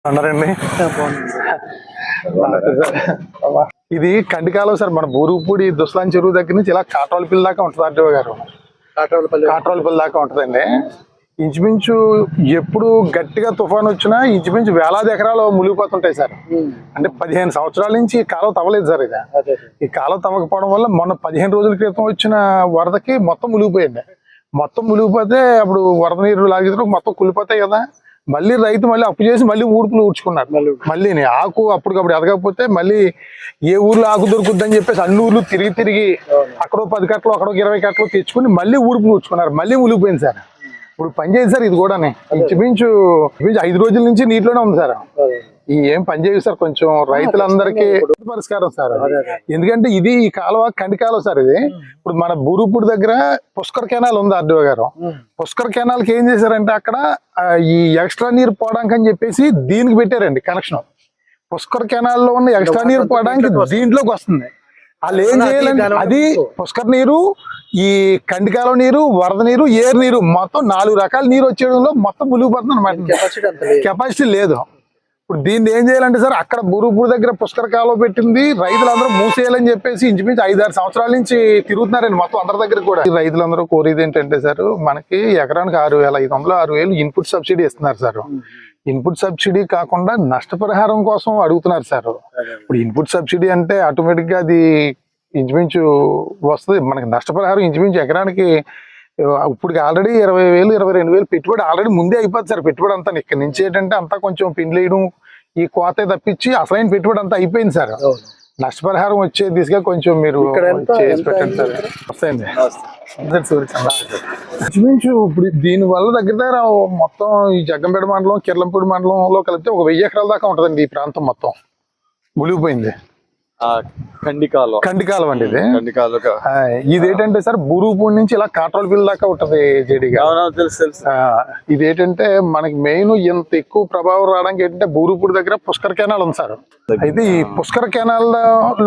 అన్నారండి. ఇది కండికాలం సార్, మన బూరుగుపూడి దుస్లాం చెరువు దగ్గర నుంచి ఇలా కాట్రోలపల్లి దాకా ఉంటుంది. ఆర్డీఓ గారు కాట్రోలపల్లి దాకా ఉంటుందండి. ఇంచుమించు ఎప్పుడు గట్టిగా తుఫాన్ వచ్చినా ఇంచుమించు వేలాది ఎకరాలు మునిగిపోతుంటాయి సార్. అంటే 15 సంవత్సరాల నుంచి ఈ కాలువ తవ్వలేదు సార్. ఇది ఈ కాలువ తవ్వకపోవడం వల్ల మొన్న 15 రోజుల క్రితం వచ్చిన వరదకి మొత్తం మునిగిపోయింది. మొత్తం మునిగిపోతే అప్పుడు వరద నీరు లాగితే మొత్తం కులిపోతాయి కదా. మళ్ళీ రైతు మళ్ళీ అప్పు చేసి మళ్ళీ ఊడుపులు ఊడ్చుకున్నారు. మళ్ళీ ఆకు అప్పటికప్పుడు ఎదగకపోతే మళ్ళీ ఏ ఊర్లో ఆకు దొరుకుద్దని చెప్పేసి అన్ని ఊర్లు తిరిగి అక్కడో 10 కట్టలు అక్కడో 20 కట్టలు తెచ్చుకుని మళ్ళీ ఊడుపులు ఊడ్చుకున్నారు. మళ్ళీ మునిగిపోయింది సార్. ఇప్పుడు పని చేయదు సార్. ఇది కూడా ఇంచుమించు 5 రోజుల నుంచి నీటిలోనే ఉంది సార్. ఈ ఏం పని చేయదు సార్. కొంచెం రైతులందరికీ పరిష్కారం సార్. ఎందుకంటే ఇది ఈ కాలువ కండి కాలువ సార్. ఇది ఇప్పుడు మన బూరుగుపూడి దగ్గర పుష్కర్ కెనాల్ ఉంది. ఆర్డీఓ గారు పుష్కర్ కెనాల్ కి ఏం చేశారంటే అక్కడ ఈ ఎక్స్ట్రా నీరు పోవడానికి అని చెప్పేసి దీనికి పెట్టారండి కనెక్షన్. పుష్కర్ కెనాల్ లో ఉన్న ఎక్స్ట్రా నీరు పోవడానికి దీంట్లోకి వస్తుంది. వాళ్ళు ఏం చేయాలంటే అది పుష్కర్ నీరు, ఈ కండికాలం నీరు, వరద నీరు, ఏరు నీరు మొత్తం 4 రకాల నీరు వచ్చేయడంలో మొత్తం మునిగిపోతుంది అనమాట. కెపాసిటీ లేదు. ఇప్పుడు దీన్ని ఏం చేయాలంటే సార్ అక్కడ బూరుగుపూడి దగ్గర పుష్కర కాలువ పెట్టింది రైతులందరూ మూసేయాలని చెప్పేసి ఇంచుమించు 5-6 సంవత్సరాల నుంచి తిరుగుతున్నారండి మొత్తం అందరి దగ్గర కూడా. రైతులందరూ కోరేది ఏంటంటే సార్ మనకి ఎకరానికి 6,500 6,000 ఇన్పుట్ సబ్సిడీ ఇస్తున్నారు సార్. ఇన్పుట్ సబ్సిడీ కాకుండా నష్టపరిహారం కోసం అడుగుతున్నారు సార్. ఇప్పుడు ఇన్పుట్ సబ్సిడీ అంటే ఆటోమేటిక్ గా అది ఇంచుమించు వస్తుంది మనకి. నష్టపరిహారం ఇంచుమించు ఎకరానికి ఇప్పుడు ఆల్రెడీ 20,000 22,000 పెట్టుబడి ఆల్రెడీ ముందే అయిపోతుంది సార్. పెట్టుబడి అంతా ఇక్కడ నుంచి ఏంటంటే అంతా కొంచెం పిండ్లేయడం ఈ కోత తప్పించి అసలైన పెట్టుబడి అంతా అయిపోయింది సార్. నష్టపరిహారం వచ్చే దిశగా కొంచెం మీరు చేసి పెట్టండి సార్. వస్తాయండి ఇంచుమించు ఇప్పుడు దీని వల్ల దగ్గర మొత్తం ఈ జగ్గంపేట మండలం కిర్లంపూడి మండలంలో కలిపితే 1000 ఎకరాల దాకా ఉంటుందండి. ఈ ప్రాంతం మొత్తం మునిగిపోయింది. కండికాలం అండి ఇది. ఇదేంటంటే సార్ బూరుగుపూడి నుంచి ఇలా కాట్రోలపల్లి దాకా ఉంటది జేడీ గారు. ఇదేంటంటే మనకి మెయిన్ ఎంత ఎక్కువ ప్రభావం రావడానికి ఏంటంటే బూరుగుపూడి దగ్గర పుష్కర్ కెనాల్ ఉంది సార్. అయితే ఈ పుష్కర్ కెనాల్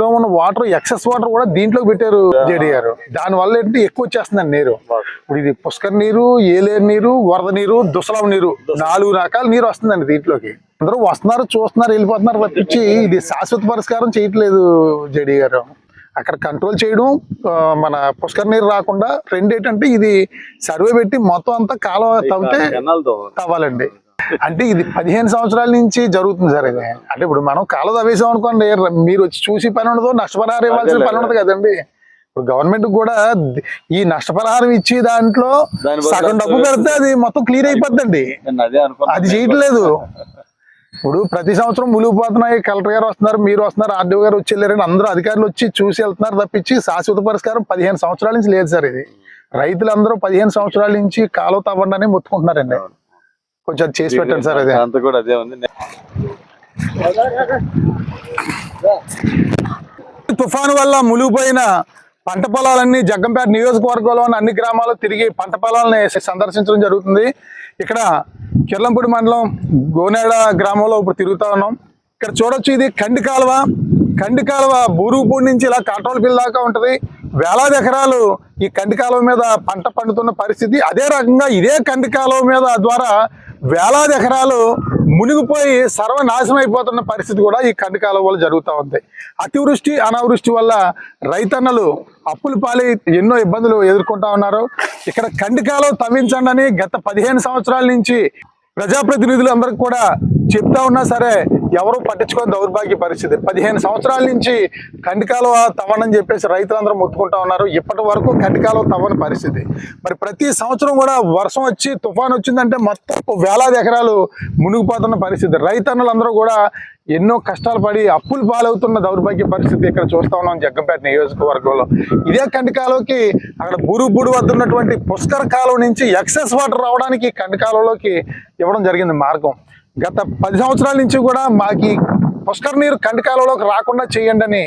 లో ఉన్న వాటర్ ఎక్సెస్ వాటర్ కూడా దీంట్లోకి పెట్టారు జేడీ గారు. దాని వల్ల ఏంటంటే ఎక్కువ వచ్చేస్తుందండి నీరు. ఇప్పుడు ఇది పుష్కర్ నీరు, ఏలేరు నీరు, వరద నీరు, దుసలాం నీరు 4 రకాల నీరు వస్తుందండి దీంట్లోకి. అందరూ వస్తున్నారు, చూస్తున్నారు, వెళ్ళిపోతున్నారు తప్పించి ఇది శాశ్వత పరిష్కారం చేయట్లేదు జేడీ గారు. అక్కడ కంట్రోల్ చేయడం, మన పుష్కర్ నీరు రాకుండా రెండేంటంటే ఇది సర్వే పెట్టి మొత్తం అంతా కాలువ తవ్వితే తవ్వాలండి. అంటే ఇది 15 సంవత్సరాల నుంచి జరుగుతుంది సార్. ఇది అంటే ఇప్పుడు మనం కాలువ తవ్వేసాం అనుకోండి, మీరు వచ్చి చూసి పని ఉండదు, నష్టపరిహారం ఇవ్వాల్సిన పని ఉండదు కదండి. ఇప్పుడు గవర్నమెంట్ కూడా ఈ నష్టపరిహారం ఇచ్చి దాంట్లో సగం డబ్బు పెడితే అది మొత్తం క్లియర్ అయిపోద్దండి. అది చేయట్లేదు. ఇప్పుడు ప్రతి సంవత్సరం మునిగిపోతున్నాయి. కలెక్టర్ గారు వస్తున్నారు, మీరు వస్తున్నారు, ఆర్డీఓ గారు వచ్చి వెళ్ళారని అందరూ అధికారులు వచ్చి చూసి వెళ్తున్నారు తప్పించి శాశ్వత పరిష్కారం 15 సంవత్సరాల నుంచి లేదు సార్. ఇది రైతులందరూ 15 సంవత్సరాల నుంచి కాలువ తవ్వండి అని మొత్తుకుంటున్నారండి. కొంచెం అది చేసి పెట్టండి సార్. అదే అంత కూడా అదే ఉంది. తుఫాను వల్ల మునిగిపోయిన పంట పొలాలన్నీ జగ్గంపేట నియోజకవర్గంలో ఉన్న అన్ని గ్రామాలు తిరిగి పంట పొలాలని సందర్శించడం జరుగుతుంది. ఇక్కడ కిర్లంపూడి మండలం గోనేడ గ్రామంలో ఇప్పుడు తిరుగుతా ఉన్నాం. ఇక్కడ చూడొచ్చు ఇది కండి కాలువ బూరుగుపూడి నుంచి ఇలా కాట్రోలపల్లి దాకా ఉంటది. వేలాది ఎకరాలు ఈ కండి కాలువ మీద పంట పండుతున్న పరిస్థితి. అదే రకంగా ఇదే కండి కాలువ మీద ద్వారా వేలాది ఎకరాలు మునిగిపోయి సర్వనాశనం అయిపోతున్న పరిస్థితి కూడా ఈ కండి కాలువ వల్ల జరుగుతూ ఉంది. అతివృష్టి అనావృష్టి వల్ల రైతన్నలు అప్పులు పాలి ఎన్నో ఇబ్బందులు ఎదుర్కొంటా ఉన్నారు. ఇక్కడ కండి కాలువ తవ్వించండి అని గత 15 సంవత్సరాల నుంచి ప్రజాప్రతినిధులు అందరికి కూడా చెప్తా ఉన్నా సరే ఎవరు పట్టించుకొని దౌర్భాగ్య పరిస్థితి. 15 సంవత్సరాల నుంచి కండి కాలువ తవ్వనని చెప్పేసి రైతులందరూ మొత్తుకుంటా ఉన్నారు. ఇప్పటి వరకు కండి కాలువ తవ్వని పరిస్థితి. మరి ప్రతి సంవత్సరం కూడా వర్షం వచ్చి తుఫాన్ వచ్చిందంటే మొత్తం వేలాది ఎకరాలు మునిగిపోతున్న పరిస్థితి. రైతన్నులందరూ కూడా ఎన్నో కష్టాలు పడి అప్పులు పాలవుతున్న దౌర్భాగ్య పరిస్థితి ఇక్కడ చూస్తా ఉన్నాం జగ్గంపేట నియోజకవర్గంలో. ఇదే కండి కాలువకి అక్కడ బూరుగుపూడి వద్ద ఉన్నటువంటి పుష్కర కాలువ నుంచి ఎక్సెస్ వాటర్ రావడానికి కండి కాలువలోకి ఇవ్వడం జరిగింది మార్గం. గత 10 సంవత్సరాల నుంచి కూడా మాకు పుష్కర నీరు కండి కాలువలోకి రాకుండా చేయండి అని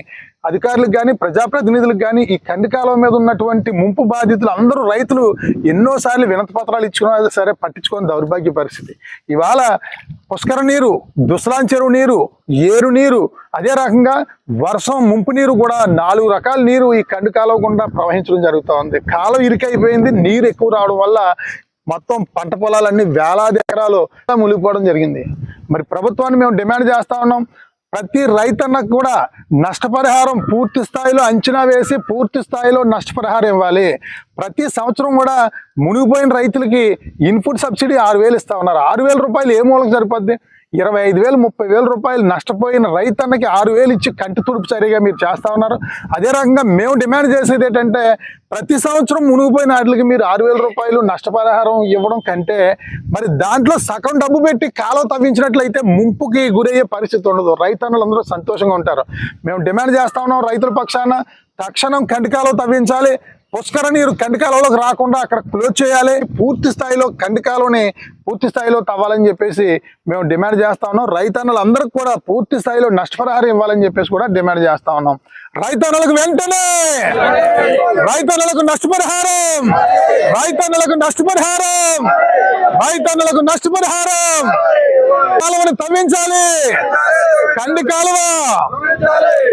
అధికారులకు కానీ ప్రజాప్రతినిధులకు కానీ ఈ కండి కాలువ మీద ఉన్నటువంటి ముంపు బాధితులు అందరూ రైతులు ఎన్నోసార్లు వినతి పత్రాలు ఇచ్చుకున్నా సరే పట్టించుకొని దౌర్భాగ్య పరిస్థితి. ఇవాళ పుష్కర నీరు, దుస్లాం చెరువు నీరు, ఏరు నీరు, అదే రకంగా వర్షం ముంపు నీరు కూడా 4 రకాల నీరు ఈ కండి కాలువ గుండా ప్రవహించడం జరుగుతూ ఉంది. కాలువ ఇరుకైపోయింది. నీరు ఎక్కువ రావడం వల్ల మొత్తం పంట పొలాలన్నీ వేలాది ఎకరాలు మునిగిపోవడం జరిగింది. మరి ప్రభుత్వాన్ని మేము డిమాండ్ చేస్తా ఉన్నాం, ప్రతి రైతన్నకు కూడా నష్టపరిహారం పూర్తి స్థాయిలో అంచనా వేసి పూర్తి స్థాయిలో నష్టపరిహారం ఇవ్వాలి. ప్రతి సంవత్సరం కూడా మునిగిపోయిన రైతులకి ఇన్పుట్ సబ్సిడీ 6,000 ఇస్తా ఉన్నారు. 6,000 రూపాయలు ఏ మూలకు సరిపోద్ది? 25,000 30,000 రూపాయలు నష్టపోయిన రైతన్నకి 6,000 ఇచ్చి కంటి తుడుపు సరిగా మీరు చేస్తా ఉన్నారు. అదే రకంగా మేము డిమాండ్ చేసేది ఏంటంటే, ప్రతి సంవత్సరం మునిగిపోయిన వాటికి మీరు 6,000 రూపాయలు నష్టపరిహారం ఇవ్వడం కంటే మరి దాంట్లో సగం డబ్బు పెట్టి కాలువ తవ్వించినట్లయితే ముంపుకి గురయ్యే పరిస్థితి ఉండదు, రైతన్నులందరూ సంతోషంగా ఉంటారు. మేము డిమాండ్ చేస్తా ఉన్నాం, రైతుల పక్షాన తక్షణం కంటి కాలువ తవ్వించాలి, పుష్కర నీరు కంటి కాలువలోకి రాకుండా అక్కడ క్లోజ్ చేయాలి, పూర్తి స్థాయిలో కంటి కాలువని పూర్తి స్థాయిలో తవ్వాలని చెప్పేసి మేము డిమాండ్ చేస్తా ఉన్నాం. రైతన్నులందరికీ కూడా పూర్తి స్థాయిలో నష్టపరిహారం ఇవ్వాలని చెప్పేసి కూడా డిమాండ్ చేస్తా ఉన్నాం. రైతన్నులకు వెంటనే రైతన్నులకు నష్టపరిహారం, రైతన్నులకు నష్టపరిహారం, రైతన్నులకు నష్టపరిహారం, కాలువని తవ్వించాలి, కంటి కాలువ